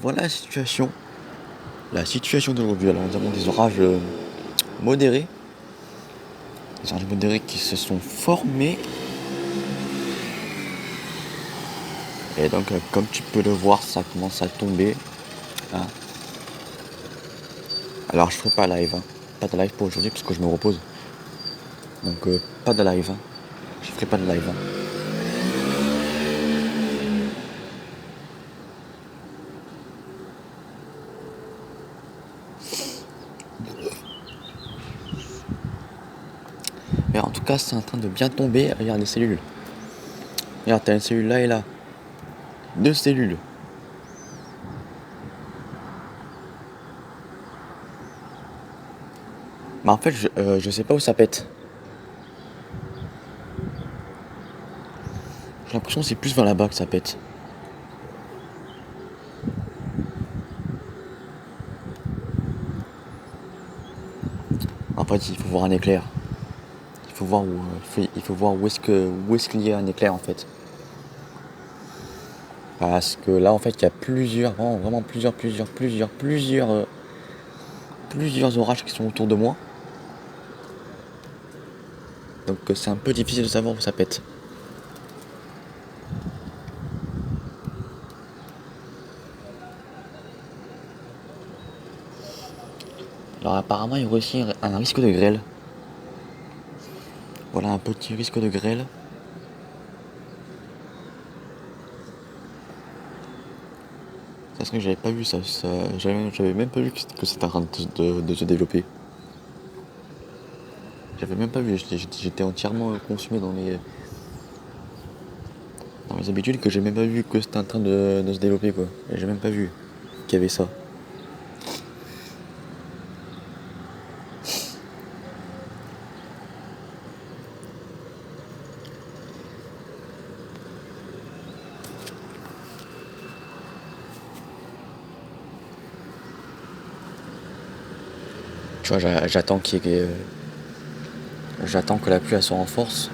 voilà la situation d'aujourd'hui. Alors nous avons des orages modérés, qui se sont formés. Et donc comme tu peux le voir, ça commence à tomber. Hein. Alors je ferai pas live, hein. Pas de live pour aujourd'hui parce que je me repose. Donc pas de live. Hein. Je ferai pas de live. Hein. Mais en tout cas, c'est en train de bien tomber. Regarde les cellules. Regarde, t'as une cellule là et là. 2 cellules. Mais en fait, je sais pas où ça pète. J'ai l'impression que c'est plus vers là-bas que ça pète. En fait, il faut voir un éclair. Il faut voir où est-ce qu'il y a un éclair en fait. Parce que là en fait il y a vraiment plusieurs orages qui sont autour de moi. Donc c'est un peu difficile de savoir où ça pète. Alors apparemment il y aurait aussi un risque de grêle. Voilà un petit risque de grêle. C'est ce que j'avais pas vu ça, j'avais même pas vu que c'était en train de se développer. J'avais même pas vu, j'étais entièrement consumé dans mes habitudes que j'ai même pas vu que c'était en train de se développer quoi. J'ai même pas vu qu'il y avait ça. Tu vois, j'attends que la pluie elle se renforce.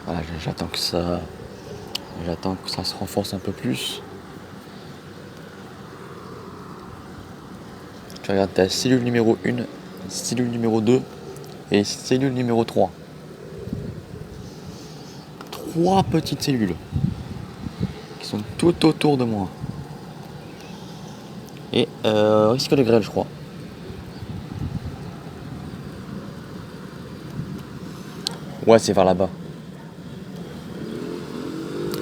Voilà, j'attends que ça se renforce un peu plus. Tu regardes ta cellule numéro 1, cellule numéro 2 et cellule numéro 3. 3 petites cellules qui sont tout autour de moi. Et risque de grêle, je crois. Ouais, c'est vers là-bas.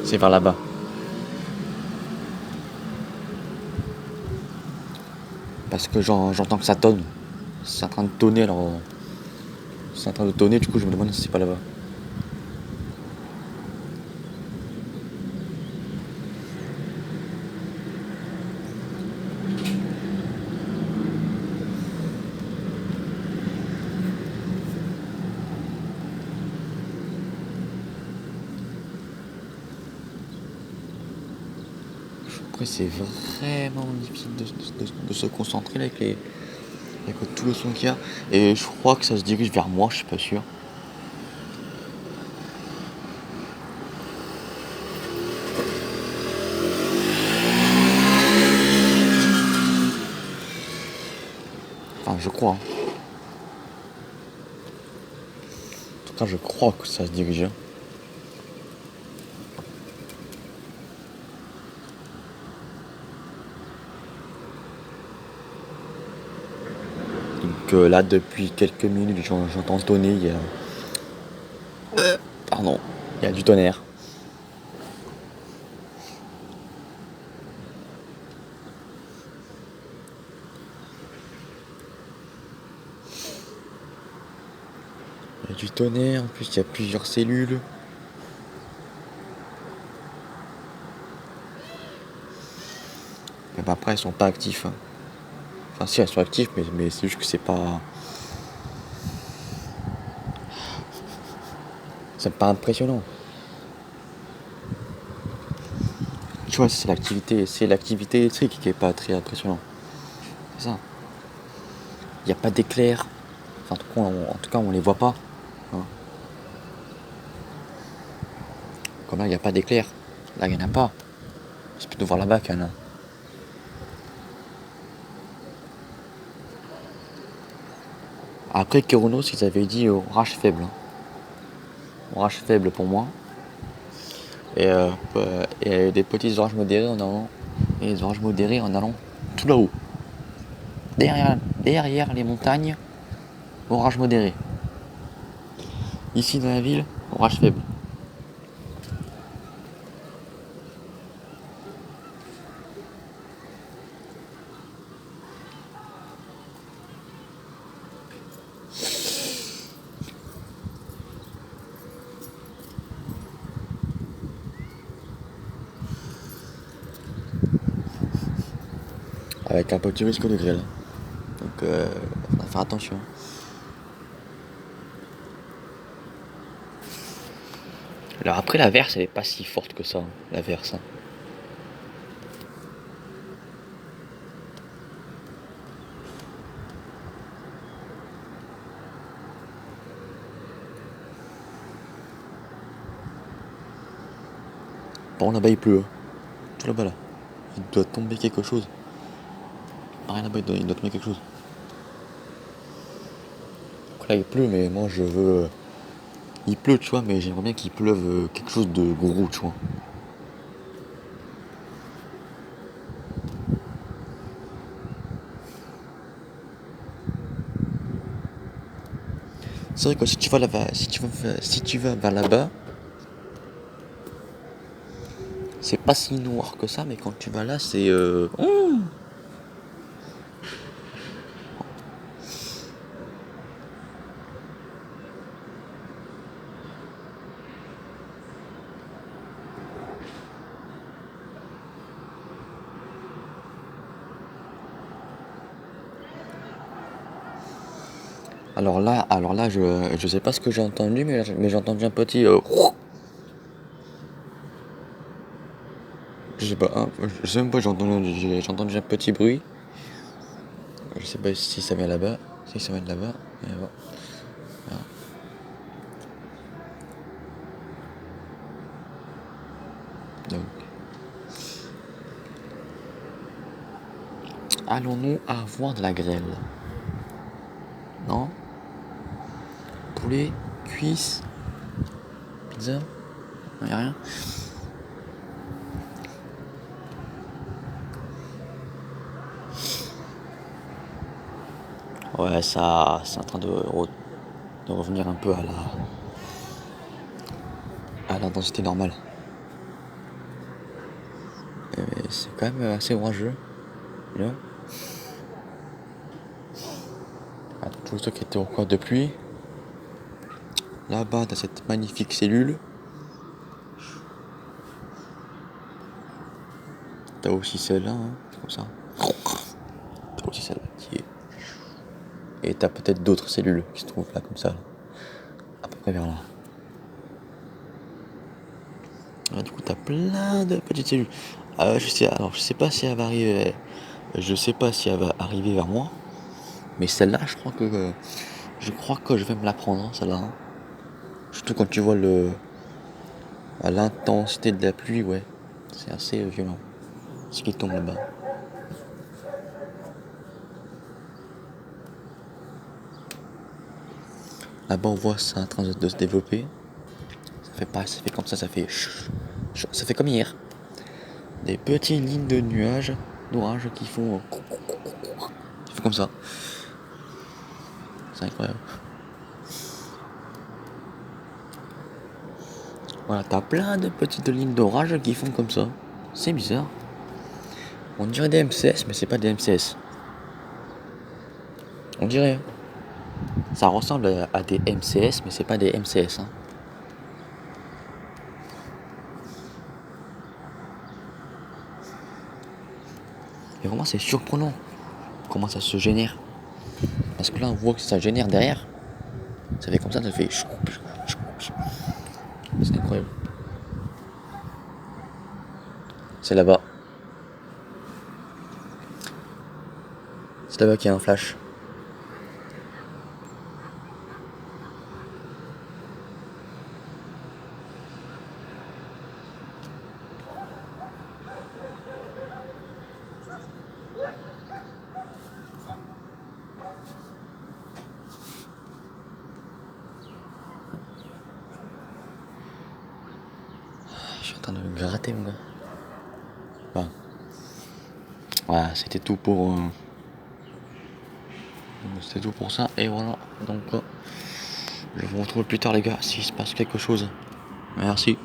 C'est vers là-bas. Parce que j'entends que ça tonne. C'est en train de tonner alors. C'est en train de tonner, du coup je me demande si c'est pas là-bas. Après c'est vraiment difficile de se concentrer là avec tout le son qu'il y a. Et je crois que ça se dirige vers moi, je suis pas sûr. Enfin je crois. En tout cas je crois que ça se dirige. Donc là depuis quelques minutes j'entends tonner, pardon, il y a du tonnerre. Il y a du tonnerre, en plus il y a plusieurs cellules. Mais bah, après elles sont pas actives. Hein. Enfin si elles sont actives mais c'est juste que c'est pas. C'est pas impressionnant. Tu vois, c'est l'activité électrique qui est pas très impressionnant. C'est ça. Il n'y a pas d'éclairs. Enfin, en tout cas, on les voit pas. Hein. Comme là, il n'y a pas d'éclairs. Là, il n'y en a pas. C'est plutôt voir là-bas qu'il y en a. Après, Keronos, ils avaient dit orage faible. Hein. Orage faible pour moi. Et des petits orages modérés en allant. Et les orages modérés en allant tout là-haut. Derrière les montagnes, orage modéré. Ici dans la ville, orage faible. Avec un petit risque de grêle. Donc, faut faire attention. Alors après, la verse, elle est pas si forte que ça, la verse. Hein. Par contre, là-bas, il pleut. Hein. Tout là-bas, là. Il doit tomber quelque chose. Rien là-bas, il doit tomber quelque chose. Donc là, il pleut, mais moi, je veux... Il pleut, tu vois, mais j'aimerais bien qu'il pleuve quelque chose de gros, tu vois. C'est vrai que si tu vas là-bas, si tu vas vers là-bas, c'est pas si noir que ça, mais quand tu vas là, c'est... Alors là, je sais pas ce que j'ai entendu, mais j'ai entendu un petit... je sais pas, hein, je sais même pas, j'ai entendu un petit bruit. Je sais pas si ça vient là-bas, si ça vient de là-bas. Voilà. Donc, allons-nous avoir de la grêle? Non? Poulet, cuisse, pizza? Non, y'a rien? Ouais, ça, c'est en train de revenir un peu à la densité normale. Et c'est quand même assez orageux. Là. Ah, tout ça qui était encore de pluie. Là-bas, dans cette magnifique cellule. T'as aussi celle-là, hein, comme ça. T'as aussi celle-là qui est. Et t'as peut-être d'autres cellules qui se trouvent là, comme ça. Là. À peu près vers là. Ah, du coup, t'as plein de petites cellules. Je sais pas si elle va arriver. Je sais pas si elle va arriver vers moi. Mais celle-là, je crois que je vais me la prendre, hein, celle-là. Hein. Surtout quand tu vois l'intensité de la pluie, ouais. C'est assez violent. Ce qui tombe là-bas. Là-bas, on voit ça en train de se développer. Ça fait comme ça fait ça fait comme hier. Des petites lignes de nuages, d'orage qui font qui font comme ça. C'est incroyable. Voilà, t'as plein de petites lignes d'orage qui font comme ça. C'est bizarre. On dirait des MCS, mais c'est pas des MCS. On dirait. Ça ressemble à des MCS, mais c'est pas des MCS. Hein. Et vraiment, c'est surprenant comment ça se génère. Parce que là, on voit que ça génère derrière. Ça fait comme ça fait. C'est incroyable. C'est là-bas. C'est là-bas qu'il y a un flash. suis en train de me gratter, mon gars. Enfin, voilà, c'était tout pour ça. Et voilà, donc je vous retrouve plus tard, les gars, s'il se passe quelque chose. Merci.